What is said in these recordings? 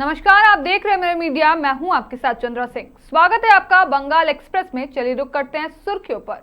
नमस्कार, आप देख रहे हैं मेरे मीडिया। मैं हूं आपके साथ चंद्रा सिंह। स्वागत है आपका बंगाल एक्सप्रेस में। चलिए रुक करते हैं सुर्खियों पर।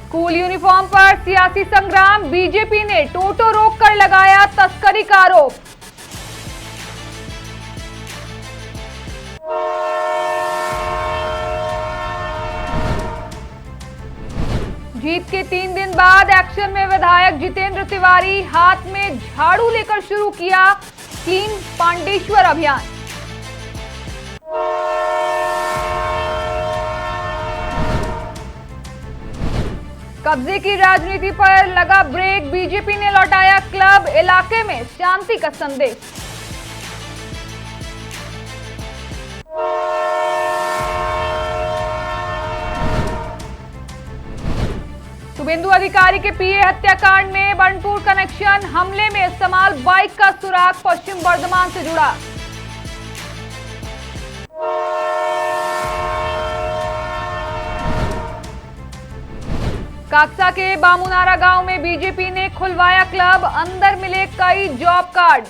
स्कूल यूनिफॉर्म पर सियासी संग्राम, बीजेपी ने टोटो रोककर लगाया तस्करी का आरोप। जीत के 3 दिन बाद एक्शन में विधायक जितेंद्र तिवारी, हाथ में झाड़ू लेकर शुरू किया क्लीन पांडेश्वर अभियान। कब्जे की राजनीति पर लगा ब्रेक, बीजेपी ने लौटाया क्लब इलाके में शांति का संदेश। शुभेंदु अधिकारी के पीए हत्याकांड में बर्नपुर कनेक्शन, हमले में इस्तेमाल बाइक का सुराग पश्चिम बर्धमान से जुड़ा। काक्सा के बामुनारा गांव में बीजेपी ने खुलवाया क्लब, अंदर मिले कई जॉब कार्ड।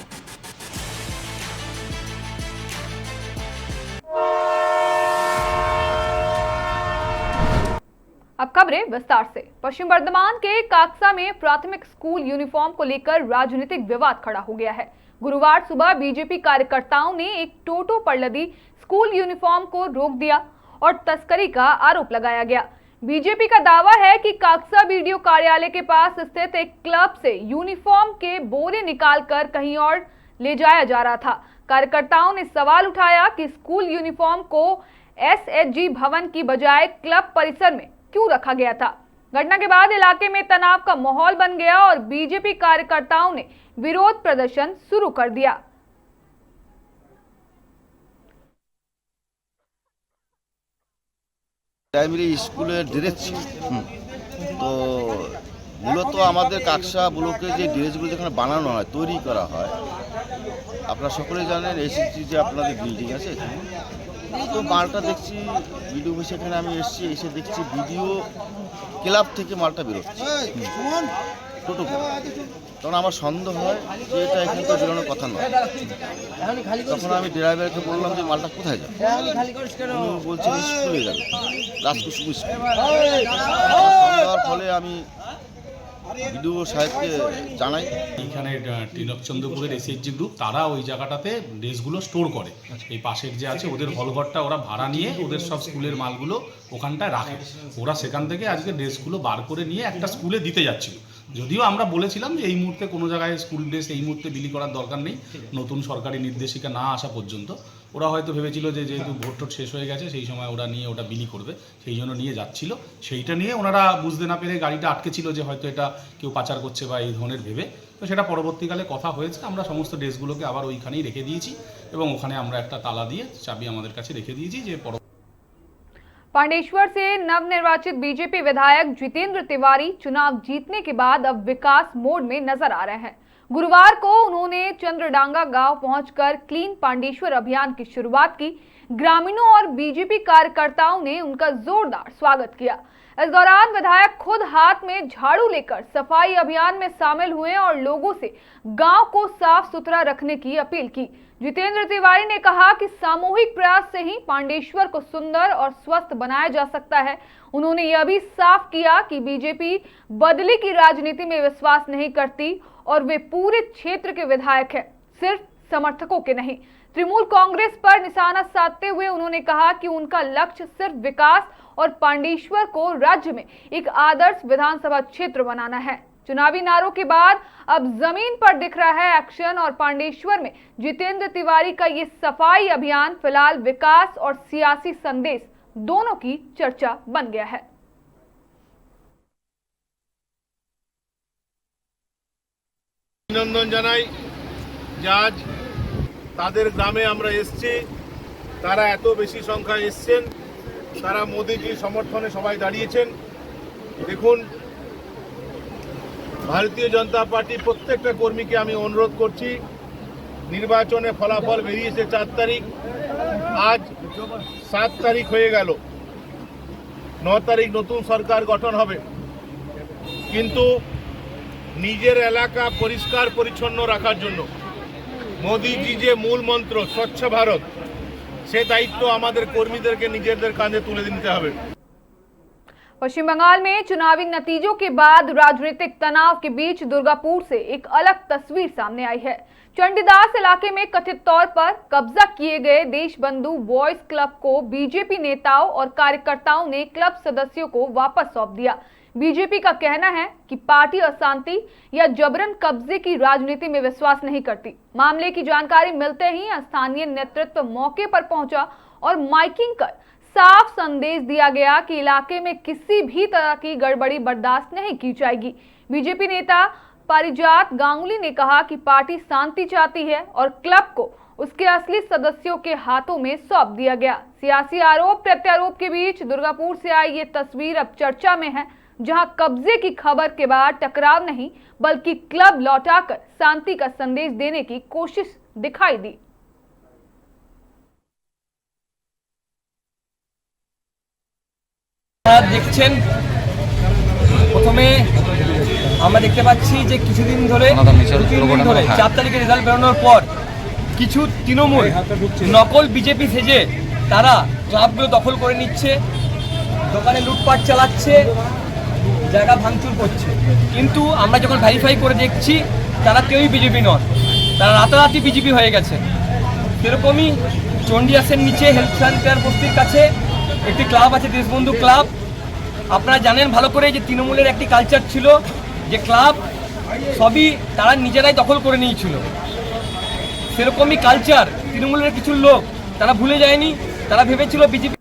अब खबरें विस्तार से। पश्चिम बर्धमान के काक्सा में प्राथमिक स्कूल यूनिफॉर्म को लेकर राजनीतिक विवाद खड़ा हो गया है। गुरुवार सुबह बीजेपी कार्यकर्ताओं ने एक टोटो पर लदी स्कूल यूनिफॉर्म को रोक दिया और तस्करी का आरोप लगाया गया। बीजेपी का दावा है कि काक्सा बीडीओ कार्यालय के पास स्थित एक क्लब से यूनिफॉर्म के बोरे निकालकर कहीं और ले जाया जा रहा था। कार्यकर्ताओं ने सवाल उठाया कि स्कूल यूनिफॉर्म को एसएचजी भवन की बजाय क्लब परिसर में क्यों रखा गया था। घटना के बाद इलाके में तनाव का माहौल बन गया और बीजेपी कार्यकर्ताओं ने विरोध प्रदर्शन शुरू कर दिया। प्राइमरी स्कूलेर ड्रेस तो মূলত আমাদের কাকসা ব্লকে যে ড্রেসগুলো যেখানে বানানো হয়, তৈরি করা হয়, আপনারা সকলেই জানেন এসএসজি যে আপনাদের বিল্ডিং আছে, তো মালটা দেখছি ভিডিও অফিসে এখানে আমি এসেছি, এসে দেখছি ভিডিও ক্লাব থেকে মালটা বেরোচ্ছে টোটো করে। তখন আমার সন্দেহ হয় যে এটা এখানে তো বেরোনোর কথা নয়। তখন আমি ড্রাইভারকে বললাম যে মালটা কোথায় যাবে, উনি বলছেন স্কুলে যাবে, রাজকুসুম স্কুল। সন্দেহ হওয়ার ফলে আমি বিডিও সাহেবকে জানাই। এইখানে তিলকচন্দ্রপুরের এসএইচজি গ্রুপ তারা ওই জায়গাটাতে ড্রেসগুলো স্টোর করে। এই পাশের যে আছে ওদের হলঘরটা ওরা ভাড়া নিয়ে ওদের সব স্কুলের মালগুলো ওখানটায় রাখে। ওরা সেখান থেকে আজকে ড্রেসগুলো বার করে নিয়ে একটা স্কুলে দিতে যাচ্ছিল। যদিও আমরা বলেছিলাম যে এই মুহূর্তে কোনো জায়গায় স্কুল ড্রেস এই মুহূর্তে বিলি করার দরকার নেই, নতুন সরকারি নির্দেশিকা না আসা পর্যন্ত। ওরা হয়তো ভেবেছিল যে যেহেতু ভোট টোট শেষ হয়ে গেছে সেই সময় ওরা নিয়ে ওটা বিলি করবে, সেই জন্য নিয়ে যাচ্ছিল। সেইটা নিয়ে ওনারা বুঝতে না পেরে গাড়িটা আটকে ছিল যে হয়তো এটা কেউ পাচার করছে বা এই ধরনের ভেবে। তো সেটা পরবর্তীকালে কথা হয়েছে, আমরা সমস্ত ড্রেসগুলোকে আবার ওইখানেই রেখে দিয়েছি এবং ওখানে আমরা একটা তালা দিয়ে চাবি আমাদের কাছে রেখে दिएছি যে पांडेश्वर से नवनिर्वाचित बीजेपी विधायक जितेंद्र तिवारी चुनाव जीतने के बाद अब विकास मोड में नजर आ रहे हैं। गुरुवार को उन्होंने चंद्रडांगा गांव पहुंचकर क्लीन पांडेश्वर अभियान की शुरुआत की। ग्रामीणों और बीजेपी कार्यकर्ताओं ने उनका जोरदार स्वागत किया। इस दौरान विधायक खुद हाथ में झाड़ू लेकर सफाई अभियान में शामिल हुए और लोगों से गांव को साफ सुथरा रखने की अपील की। जितेंद्र तिवारी ने कहा कि सामूहिक प्रयास से ही पांडेश्वर को सुंदर और स्वस्थ बनाया जा सकता है। उन्होंने यह भी साफ किया कि बीजेपी बदले की राजनीति में विश्वास नहीं करती और वे पूरे क्षेत्र के विधायक हैं, सिर्फ समर्थकों के नहीं। तृणमूल कांग्रेस पर निशाना साधते हुए उन्होंने कहा कि उनका लक्ष्य सिर्फ विकास और पांडेश्वर को राज्य में एक आदर्श विधानसभा क्षेत्र बनाना है। चुनावी नारों के बाद अब जमीन पर दिख रहा है एक्शन और पांडेश्वर में जितेंद्र तिवारी का ये सफाई अभियान फिलहाल विकास और सियासी संदेश दोनों की चर्चा बन गया है। অভিনন্দন জানাই যে আজ তাদের গ্রামে আমরা এসেছি, তারা এত বেশি সংখ্যায় এসেছেন, তারা মোদিজির সমর্থনে সবাই দাঁড়িয়েছেন। দেখুন, ভারতীয় জনতা পার্টি প্রত্যেকটা কর্মীকে আমি অনুরোধ করছি, নির্বাচনে ফলাফল বেরিয়েছে 4 তারিখ, আজ 7 তারিখ হয়ে গেল, 9 তারিখ নতুন সরকার গঠন হবে, কিন্তু নিজের এলাকা পরিষ্কার পরিচ্ছন্ন রাখার জন্য মোদিজি যে মূল মন্ত্র স্বচ্ছ ভারত, সে দায়িত্ব আমাদের কর্মীদেরকে নিজেদের কাঁধে তুলে দিতে হবে। पश्चिम बंगाल में चुनावी नतीजों के बाद राजनीतिक तनाव के बीच दुर्गापुर से एक अलग तस्वीर सामने आई है। चंडीदास इलाके में कथित तौर पर कब्जा किए गए देशबंधु बॉयज क्लब को बीजेपी नेताओं और कार्यकर्ताओं ने क्लब सदस्यों को वापस सौंप दिया। बीजेपी का कहना है कि पार्टी अशांति या जबरन कब्जे की राजनीति में विश्वास नहीं करती। मामले की जानकारी मिलते ही स्थानीय नेतृत्व मौके पर पहुंचा और माइकिंग कर साफ संदेश दिया गया कि इलाके में किसी भी तरह की गड़बड़ी बर्दाश्त नहीं की जाएगी। बीजेपी नेता पारिजात गांगुली ने कहा कि पार्टी शांति चाहती है और क्लब को उसके असली सदस्यों के हाथों में सौंप दिया गया। सियासी आरोप प्रत्यारोप के बीच दुर्गापुर से आई ये तस्वीर अब चर्चा में है, जहां कब्जे की खबर के बाद टकराव नहीं बल्कि क्लब लौटाकर शांति का संदेश देने की कोशिश दिखाई दी। দেখছেন প্রথমে আমরা দেখতে পাচ্ছি যে কিছুদিন ধরে 4 তারিখে রেজাল্ট বেরোনোর পর কিছু তৃণমূল নকল বিজেপি সেজে তারা ক্লাবগুলো দখল করে নিচ্ছে, দোকানে লুটপাট চালাচ্ছে, জায়গা ভাঙচুর করছে। কিন্তু আমরা যখন ভেরিফাই করে দেখছি তারা কেউই বিজেপি নন, তারা রাতারাতি বিজেপি হয়ে গেছে। সেরকমই চন্ডিদাসের নিচে হেলথ সেন্টার বস্তির কাছে একটি ক্লাব আছে, দেশবন্ধু ক্লাব। আপনারা জানেন ভালো করে যে তৃণমূলের একটি কালচার ছিল যে ক্লাব সবই তারা নিজেরাই দখল করে নিয়েছিল। সেরকমই কালচার তৃণমূলের কিছু লোক তারা ভুলে যায়নি, তারা ভেবেছিল বিজেপি।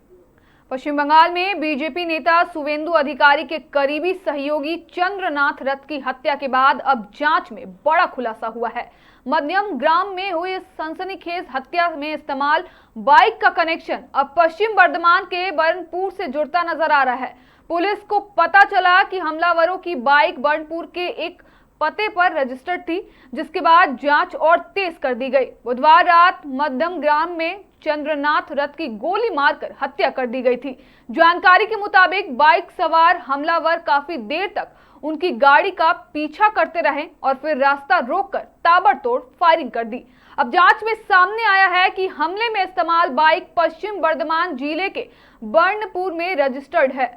पश्चिम बंगाल में बीजेपी नेता सुवेंदु अधिकारी के करीबी सहयोगी चंद्रनाथ रथ की हत्या के बाद अब जांच में बड़ा खुलासा हुआ है। मध्यम ग्राम में हुई इस सनसनीखेज हत्या में इस्तेमाल बाइक का कनेक्शन अब पश्चिम बर्धमान के बर्नपुर से जुड़ता नजर आ रहा है। पुलिस को पता चला कि हमलावरों की बाइक बर्नपुर के एक पते पर रजिस्टर्ड थी, जिसके बाद जांच और तेज कर दी गई। बुधवार रात मध्यम ग्राम में चंद्रनाथ रथ की गोली मारकर हत्या कर दी गई थी। जानकारी के मुताबिक बाइक सवार हमलावर काफी देर तक उनकी गाड़ी का पीछा करते रहे और फिर रास्ता रोककर ताबड़तोड़ फायरिंग कर दी। अब जांच में सामने आया है कि हमले में इस्तेमाल बाइक पश्चिम बर्धमान जिले के बर्नपुर में रजिस्टर्ड है।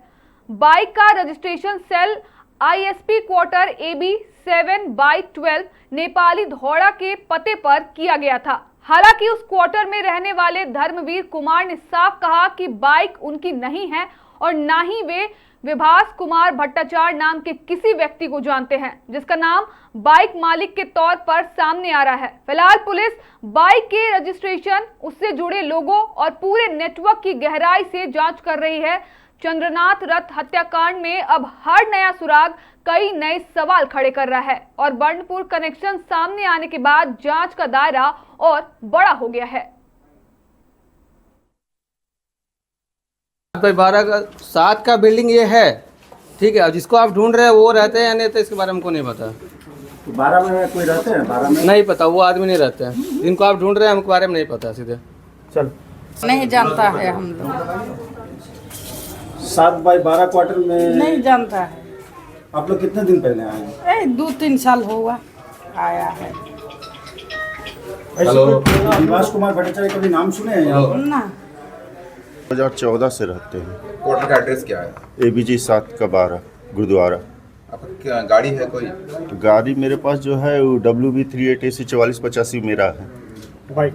बाइक का registration cell ISP quarter AB 7/12 Nepali Dhaura के पते पर किया गया था। हालांकि उस क्वार्टर में रहने वाले धर्मवीर कुमार ने साफ कहा कि बाइक उनकी नहीं है और ना ही वे विभास कुमार भट्टाचार्य नाम के किसी व्यक्ति को जानते हैं, जिसका नाम बाइक मालिक के तौर पर सामने आ रहा है। फिलहाल पुलिस बाइक के रजिस्ट्रेशन, उससे जुड़े लोगों और पूरे नेटवर्क की गहराई से जांच कर रही है। चंद्रनाथ रथ हत्याकांड में अब हर नया सुराग कई नए सवाल खड़े कर रहा है और बर्नपुर कनेक्शन सामने आने के बाद जांच का दायरा और बड़ा हो गया है। 7 का बिल्डिंग ये है, ठीक है। अब जिसको आप ढूंढ रहे हैं वो रहते हैं या नहीं, तो इसके बारे में हमको नहीं पता। 12 में कोई रहते हैं? 12 में नहीं पता, वो आदमी नहीं रहते हैं जिनको आप ढूंढ रहे हैं, हमको बारे में नहीं पता सीधे। चल नहीं जानता है, हम लोग 7/12 क्वार्टर में नहीं जानता है। आप लोग कितने दिन पहले आए हैं? 2-3 साल हुआ आया है ऐसे कोई विभास कुमार भट्टाचार्य कभी नाम सुने हैं यहाँ पर? ना। 2014 से रहते हैं। क्वार्टर का एड्रेस क्या है? ABG 7/12 गुरुद्वारा। आपका क्या गाड़ी है कोई? गाड़ी मेरे पास जो है वो WB 38AC 4485 मेरा है। बाइक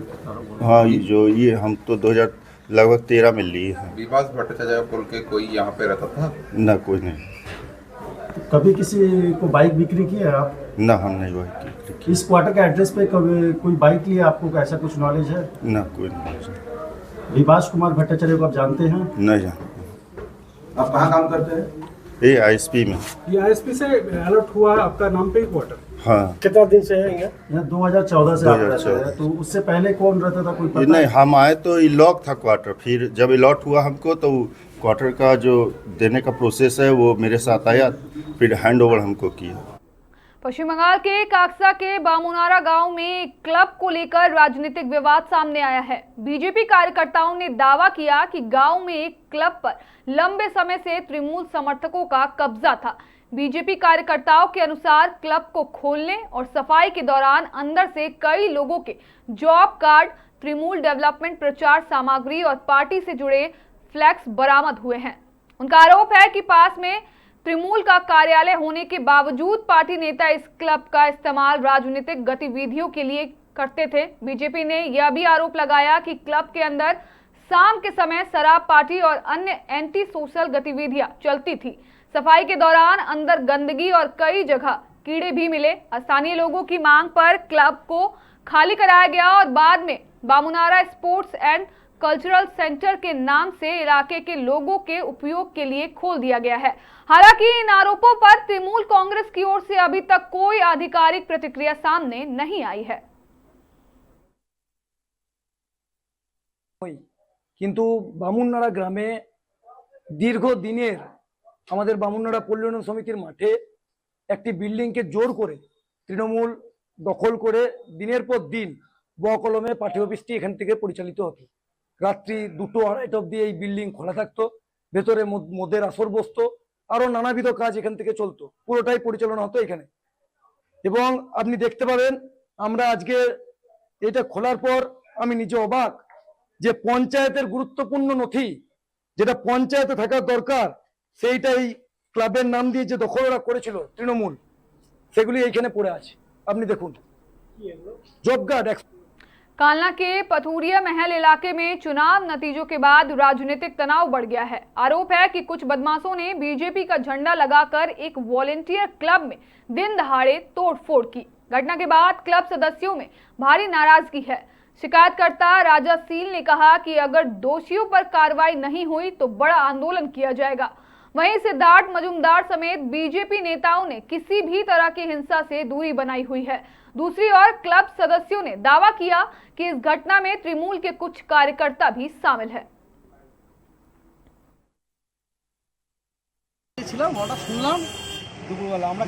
हाँ, ये हम तो 2013 में लिए हैं। विभास भट्टाचार्य बोल के कोई यहाँ पे रहता था? ना, कोई नहीं। कभी किसी को बाइक बिक्री की है आप? ना, हम नहीं बाइक की। इस क्वार्टर के एड्रेस पे कभी कोई बाइक लिया, आपको ऐसा कुछ नॉलेज है? ना, कोई नहीं। विभास कुमार भट्टाचार्य को आप जानते हैं? नहीं जानते। आप कहाँ काम करते हैं? ये ISP में। ये ISP से अलर्ट हुआ है आपका नाम पे ही क्वार्टर? हाँ। कितना दिन से है यहाँ 2014 से आप रहते हैं, तो उससे पहले कौन रहता था, कोई पता नहीं, है? हम आए तो ये लॉक था क्वार्टर। फिर जब अलॉट हुआ हमको तो क्वार्टर का जो देने का प्रोसेस है वो मेरे साथ आया, फिर हैंड ओवर हमको किया। पश्चिम बंगाल के काक्सा के बामुनारा गांव में एक क्लब को लेकर राजनीतिक विवाद सामने आया है। बीजेपी कार्यकर्ताओं ने दावा किया कि गांव में एक क्लब पर लंबे समय से तृणमूल समर्थकों का कब्जा था, बीजेपी कार्यकर्ताओं के अनुसार क्लब को खोलने और सफाई के दौरान अंदर से कई लोगों के जॉब कार्ड, तृणमूल डेवलपमेंट प्रचार सामग्री और पार्टी से जुड़े फ्लैक्स बरामद हुए हैं। उनका आरोप है कि पास में तृणमूल का कार्यालय होने के बावजूद पार्टी नेता इस क्लब का इस्तेमाल राजनीतिक गतिविधियों के लिए करते थे। बीजेपी ने यह भी आरोप लगाया कि क्लब के अंदर शाम के समय शराब पार्टी और अन्य एंटी सोशल गतिविधियां चलती थी। सफाई के दौरान अंदर गंदगी और कई जगह कीड़े भी मिले। स्थानीय लोगों की मांग पर क्लब को खाली कराया गया और बाद में बामुनारा स्पोर्ट्स एंड कल्चरल सेंटर के नाम से इलाके के लोगों के उपयोग के लिए खोल दिया गया है। हालांकि इन आरोपों पर तृणमूल कांग्रेस की ओर से अभी तक कोई आधिकारिक प्रतिक्रिया सामने नहीं आई है। কিন্তু বামুননাড়া গ্রামে দীর্ঘদিনের আমাদের বামুননাড়া পল্লী উন্নয়ন সমিতির মাঠে একটি বিল্ডিংকে জোর করে তৃণমূল দখল করে দিনের পর দিন বকলমে পাঠ্য অফিসটি এখান থেকে পরিচালিত হতো। রাত্রি 2-2-2:30 অবধি এই বিল্ডিং খোলা থাকতো, ভেতরে মদের আসর বসতো, আরও নানাবিধ কাজ এখান থেকে চলতো, পুরোটাই পরিচালনা হতো এখানে। এবং আপনি দেখতে পাবেন আমরা আজকে এটা খোলার পর আমি নিজে অবাক যে পঞ্চায়েতের গুরুত্বপূর্ণ নথি যেটা পঞ্চায়েতে থাকা দরকার সেইটাই ক্লাবের নাম দিয়ে যে দখলরা করেছিল তৃণমূল সেগুলি এইখানে পড়ে আছে। আপনি দেখুন জব কার্ড। कालना के पथूरिया महल इलाके में चुनाव नतीजों के बाद राजनीतिक तनाव बढ़ गया है। आरोप है कि कुछ बदमाशों ने बीजेपी का झंडा लगाकर एक वॉलेंटियर क्लब में दिन दहाड़े तोड़फोड़ की। घटना के बाद क्लब सदस्यों में भारी नाराजगी है। शिकायतकर्ता राजा सील ने कहा कि अगर दोषियों पर कार्रवाई नहीं हुई तो बड़ा आंदोलन किया जाएगा। वहीं सिद्धार्थ मजूमदार समेत बीजेपी नेताओं ने किसी भी तरह की हिंसा से दूरी बनाई हुई है। दूसरी ओर क्लब सदस्यों ने दावा किया कि इस घटना में तृणमूल के कुछ कार्यकर्ता भी शामिल है। দুপুরবেলা আমরা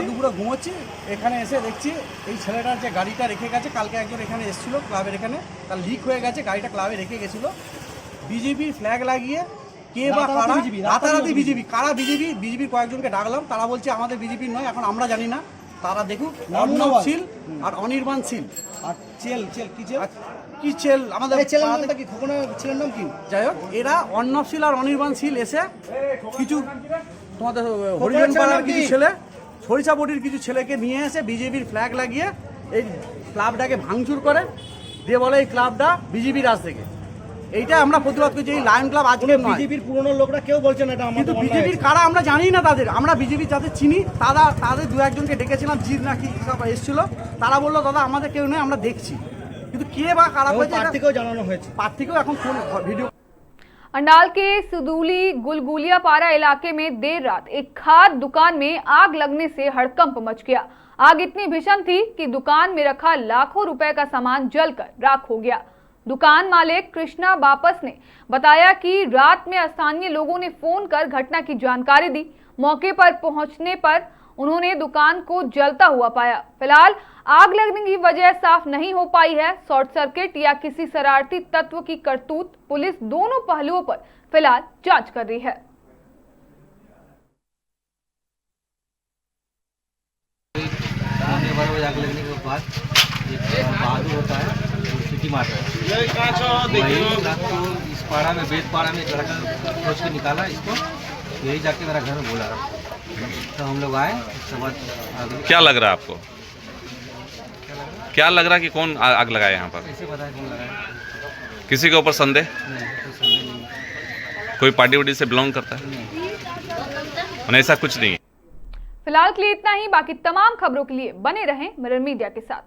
দুপুরে ঘুমোচ্ছি, এখানে এসে দেখছি এই ছেলেটার যে গাড়িটা রেখে গেছে, কালকে একজন এখানে এসেছিল ক্লাবের এখানে, তার লিক হয়ে গেছে, গাড়িটা ক্লাবে রেখে গেছিল। বিজেপির ফ্ল্যাগ লাগিয়ে কে বা কারা, রাতারাতি বিজেপি, কারা বিজেপির কয়েকজনকে ডাকলাম, তারা বলছে আমাদের বিজেপির নয়, এখন আমরা জানি না। তারা দেখুক অর্ণব শীল আর অনির্বাণ শীল আর কি চেল আমাদের ছেলের নামটা কি, ছেলের নাম কি, যাই হোক এরা অর্ণব শীল আর অনির্বাণ শীল এসে কিছু তোমাদের হরিজন পাড়ার কিছু ছেলে, সরিষা বটির কিছু ছেলেকে নিয়ে এসে বিজেপির ফ্ল্যাগ লাগিয়ে এই ক্লাবটাকে ভাঙচুর করে দিয়ে বলে এই ক্লাবটা বিজেপির রাজ থেকে। এইটা আমরা প্রতিবাদ করছি। এই লায়ন ক্লাব আজকে নয়, বিজেপির পুরনো লোকরা কেউ বলছে না এটা আমাদের, কিন্তু বিজেপির কারা আমরা জানি না তাদের। আমরা বিজেপি যাদের চিনি তাদের দু একজনকে ডেকেছিলাম, জিত নাকি সব এসেছিল, তারা বললো দাদা আমাদের কেউ নেই, আমরা দেখছি, কিন্তু কে বা কারা হয়েছে প্রার্থীকেও জানানো হয়েছে, প্রার্থীকেও এখন ফোন ভিডিও। अंडाल के सुदूली गुलगुलिया पारा इलाके में देर रात एक खाद दुकान में आग लगने से हड़कंप मच गया। आग इतनी भीषण थी कि दुकान में रखा लाखों रुपए का सामान जलकर राख हो गया। दुकान मालिक कृष्णा बापस ने बताया कि रात में स्थानीय लोगों ने फोन कर घटना की जानकारी दी। मौके पर पहुंचने पर उन्होंने दुकान को जलता हुआ पाया। फिलहाल आग लगने की वजह साफ नहीं हो पाई है। शॉर्ट सर्किट या किसी शरारती तत्व की करतूत, पुलिस दोनों पहलुओं पर फिलहाल जांच कर रही है। आग लगने के बाद बहादुर होता है, सिटी मार रहा है, इस पाड़ा में बेद पाड़ा में लड़का खोज के निकाला इसको, यही जाके मेरा घर में बोला, तो हम लोग आए। उसके बाद क्या लग रहा है आपको, क्या लग रहा है कि कौन आग लगाया यहाँ पर? कैसे पता है कौन लगाया? किसी के ऊपर संदेह? नहीं, कोई संदेह नहीं। कोई पार्टी वार्टी से बिलोंग करता है? नहीं। ऐसा कुछ नहीं है। फिलहाल के लिए इतना ही। बाकी तमाम खबरों के लिए बने रहें मिरर मीडिया के साथ।